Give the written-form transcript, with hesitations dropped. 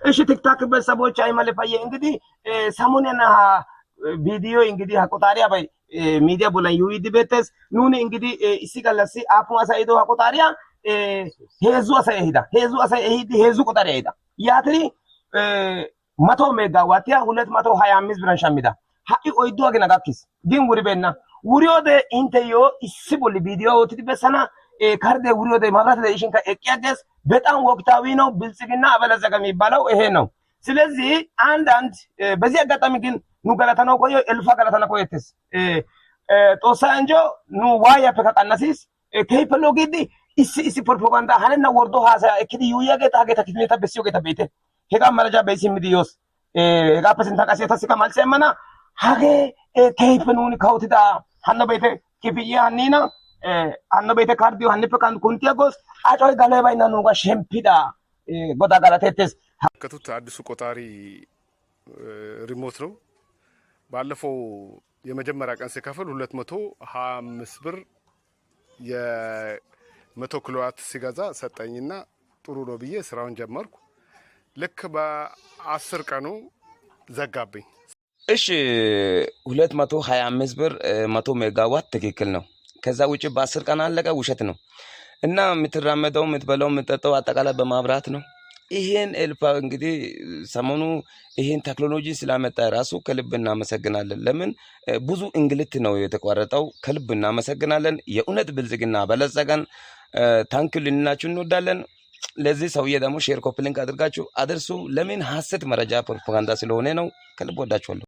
እሺ ቲክታክ በሰቦች አይመለፈየ እንግዲህ ሰሞኑን ቪዲዮ እንግዲህ አቆጣሪያ ባይ ሚዲያ ቦላን ዩዊዲ ቤተስ ኑኒ እንግዲህ ኢሲጋለሲ አፉ አሳይዶ አቆጣሪያ ሄዙ አሳይ ሄዙ ቆጣሪያ ሄዳ ያትሪ 100 ሜጋዋቲያ 225 ብር ሸሚዳ ሀቂ ኦይዱ አገና ጋኪስ ግን ውሪበና ውሪዮደ ኢንተዮ ኢሲቦል ቪዲዮ ወጥቲ በሰና ካርደ ውሪዮደ ማብራት ለይሽን ከእቂያገስ በጣም ወቅታዊ ነው ብልጽግና አበለጸገ የሚባለው ይሄ ነው ስለዚህ አንድ በዚህ አጋጣሚ ግን ኑ ገለታ ነው ቆዮ elፋ ገለታ ነው ቆየተስ ጦሳ እንጆ ኑ ዋያ ፈቀቀነሲስ ከይፈሎጊዲ ኢሲ ፕሮፓጋንዳ ሀለና ወርዶ ሀሳ እክዲ ዩያገ ታገ ተክኒታ በሲዮ ገታ ቤተ ሄጋ መረጃ በሲም ዲዮስ ሄጋ ፐሰንታ ቀሲታ ሲካ ማልሰማና ሀገ ከይፈኑን ካውትዳ ሀነ ቤተ ክፍያ ሀኒና ሀነ ቤተ ካርዲዮ ሀኒፈ ካን ኩንቲያጎስ አጮይ ጋለባይና ነው ጋር ሸምፒዳ ጎዳ ጋላቴተስ ከቱት አዲሱ ቆጣሪ ሪሞት ነው ባለፈው የመጀመሪያ ቀን ሲከፍል 225 ብር የ100 ኪሎዋት ሲገዛ ሰጠኝና ጥሩ ነው ብዬ ስራውን ጀመርኩ ልክ በ10 ቀኑ ዘጋብኝ እሺ 225 ብር 100 ሜጋዋት ትክክል ነው ከዛ ውጪ በ10 ቀን አለቀ ውሸት ነው እና የምትራመደው የምትበላው የምትጠጣው አጠቃላይ በማብራት ነው ይሄን ኤልፋ እንግዲህ ሰሞኑ ይሄን ቴክኖሎጂ ስላመጣ ራሱ ከልብ እናመሰግናለን ለምን ብዙ እንግልት ነው የተቋረጠው ከልብ እናመሰግናለን የኡነት ብልጽግና በለጸገን ታንክ ልንናችሁ እንወዳለን ለዚህ ሰውዬ ደግሞ ሼር ኮፒ ሊንክ አድርጋችሁ አድርሱ ለምን ሐሰት መረጃ ፕሮፓጋንዳ ስለሆነ ነው ከልብ ወዳችኋለሁ